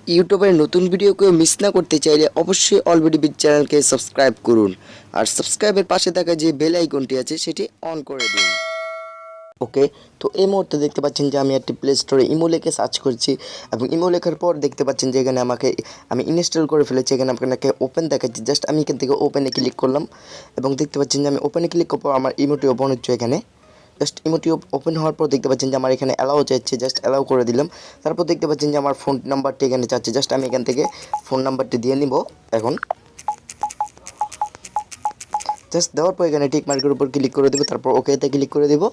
ইউটিউবের নতুন ভিডিও কেউ মিস না করতে চাইলে অবশ্যই অলরেডি বিট চ্যানেলকে সাবস্ক্রাইব করুন আর সাবস্ক্রাইবের পাশে থাকা যে বেল আইকনটি আছে সেটি অন করে দিন। ওকে, তো এই মুহূর্তে দেখতে পাচ্ছেন যে আমি একটি প্লে স্টোরে ইমো লিখে সার্চ করছি এবং ইমো লেখার পর দেখতে পাচ্ছেন যে এখানে আমি ইনস্টল করে ফেলেছি। এখানে আপনাকে ওপেন দেখাচ্ছি, জাস্ট আমি এখান থেকে ওপেনে ক্লিক করলাম এবং দেখতে পাচ্ছেন যে আমি ওপেনে ক্লিক করার পর আমার ইমোটি ওপেন হচ্ছে। এখানে জাস্ট ইমোটি ওপেন হওয়ার পর দেখতে পাচ্ছেন যে আমার এখানে অ্যালাউ চাইছে, জাস্ট অ্যালাউ করে দিলাম। তারপর দেখতে পাচ্ছেন যে আমার ফোন নাম্বারটি এখানে চাচ্ছে, জাস্ট আমি এখান থেকে ফোন নাম্বারটি দিয়ে নিব। এখন জাস্ট দেওয়ার পর এখানে টিক মার্কের উপর ক্লিক করে দেবো, তারপর ওকেতে ক্লিক করে দেবো।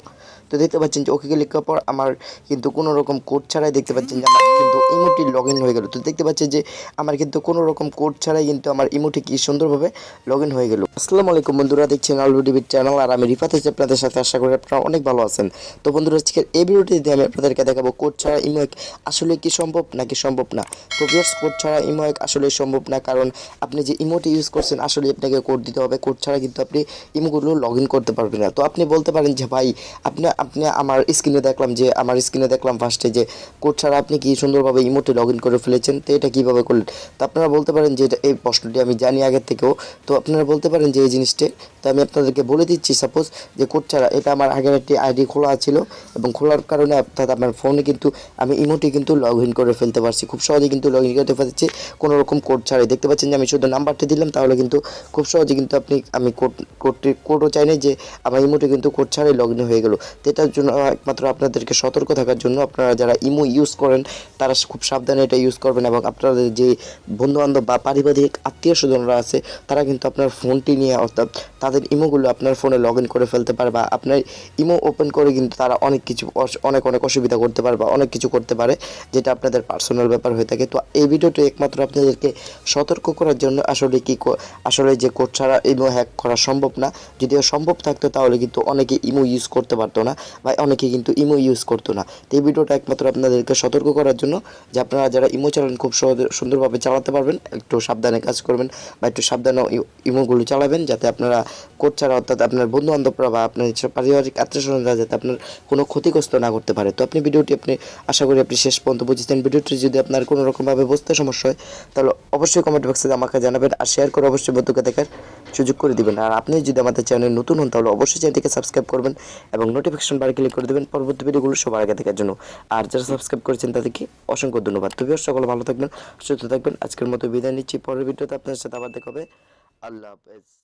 তো দেখতে পাচ্ছেন যে ওকে ক্লিক করার পর আমার কিন্তু কোনো রকম কোড ছাড়াই দেখতে পাচ্ছেন যে আমার কিন্তু ইমোটি লগ ইন হয়ে গেল। তো দেখতে পাচ্ছেন যে আমার কিন্তু কোনো রকম কোড ছাড়াই কিন্তু আমার ইমোটি কি সুন্দরভাবে লগ ইন হয়ে গেল। আসসালামু আলাইকুম বন্ধুরা, দেখছেন অলরেডি বিট চ্যানেল আর আমি রিফাত আছি আপনাদের সাথে। আশা করি আপনারা অনেক ভালো আছেন। তো বন্ধুরা, আজকের এই ভিডিওটিতে আমি আপনাদেরকে দেখাবো কোড ছাড়া ইমো আসলে কি সম্ভব নাকি সম্ভব না। তো ভিউয়ার্স, কোড ছাড়া ইমো আসলে সম্ভব না, কারণ আপনি যে ইমোটি ইউজ করছেন আসলে আপনাকে কোড দিতে হবে। কোড ছাড়া কিন্তু আপনি ইমোগুলো লগ ইন করতে পারবেন না। তো আপনি বলতে পারেন যে ভাই আপনি আপনি আমার স্ক্রিনে দেখলাম ফার্স্টে যে কোড ছাড়া আপনি কি সুন্দরভাবে ইমোটে লগ ইন করে ফেলেছেন, তো এটা কীভাবে করলেন। তো আপনারা বলতে পারেন যে এই প্রশ্নটি আমি জানি আগের থেকেও। তো আপনারা বলতে পারেন যে এই জিনিসটি, তো আমি আপনাদেরকে বলে দিচ্ছি। সাপোজ যে কোড ছাড়া এটা আমার আগের একটি আইডি খোলা ছিল এবং খোলার কারণে অর্থাৎ আমার ফোনে কিন্তু আমি ইমোটি কিন্তু লগ ইন করে ফেলতে পারছি, খুব সহজে কিন্তু লগ ইন করতে পারছি কোনো রকম কোড ছাড়াই। দেখতে পাচ্ছেন যে আমি শুধু নাম্বারটি দিলাম, তাহলে কিন্তু খুব সহজে কিন্তু আমি কোডও চাই না যে আমার ইমোটি কিন্তু কোড ছাড়াই লগ ইন হয়ে গেল। তো এটার জন্য একমাত্র আপনাদেরকে সতর্ক থাকার জন্য আপনারা যারা ইমো ইউজ করেন তারা খুব সাবধানে এটা ইউজ করবেন এবং আপনাদের যে বন্ধুবান্ধব বা পারিবারিক আত্মীয় স্বজনরা আছে তারা কিন্তু আপনার ফোনটি নিয়ে অর্থাৎ তাদের ইমোগুলো আপনার ফোনে লগ ইন করে ফেলতে পারে বা আপনার ইমো ওপেন করে কিন্তু তারা অনেক কিছু অনেক অসুবিধা করতে পারে বা অনেক কিছু করতে পারে, যেটা আপনাদের পার্সোনাল ব্যাপার হয়ে থাকে। তো এই ভিডিওটি একমাত্র আপনাদেরকে সতর্ক করার জন্য আসলে যে কোড ছাড়া ইমো হ্যাক করা সম্ভব না। যদিও সম্ভব থাকতো তাহলে কিন্তু অনেকে ইমো ইউজ করতে পারতো না বা অনেকে কিন্তু ইমো ইউজ করতো না। তো এই ভিডিওটা একমাত্র আপনাদেরকে সতর্ক করার জন্য যে আপনারা যারা ইমো চালান খুব সুন্দরভাবে চালাতে পারবেন, একটু সাবধানে কাজ করবেন বা একটু সাবধানে ইমোগুলো চালাবেন, যাতে আপনারা কোড ছাড়া অর্থাৎ আপনার বন্ধু বান্ধবরা বা আপনার পারিবারিক আত্মীয় স্বজনরা যাতে আপনার কোনো ক্ষতিগ্রস্ত না করতে পারে। তো ভিডিওটি আশা করি আপনি শেষ পর্যন্ত বুঝেছেন। ভিডিওটি যদি আপনার কোনো রকমভাবে বুঝতে সমস্যা হয় তাহলে অবশ্যই কমেন্ট বক্সে আমাকে জানাবেন আর শেয়ার করে অবশ্যই বন্ধুকে দেখার সুযোগ করে দিবেন। আর আপনি যদি আমাদের চ্যানেল নতুন হন তাহলে অবশ্যই চ্যানেলটিকে সাবস্ক্রাইব করবেন এবং নোটিফিকেশন বারে ক্লিক করে দেবেন পরবর্তী ভিডিওগুলো সবার আগে দেখার জন্য। আর যারা সাবস্ক্রাইব করেছেন তাদেরকে অসংখ্য ধন্যবাদ। তো সকলে ভালো থাকবেন, সুস্থ থাকবেন। আজকের মতো বিদায় নিচ্ছি, পরের ভিডিওতে আপনাদের সাথে আবার দেখা হবে। আল্লাহ হাফেজ।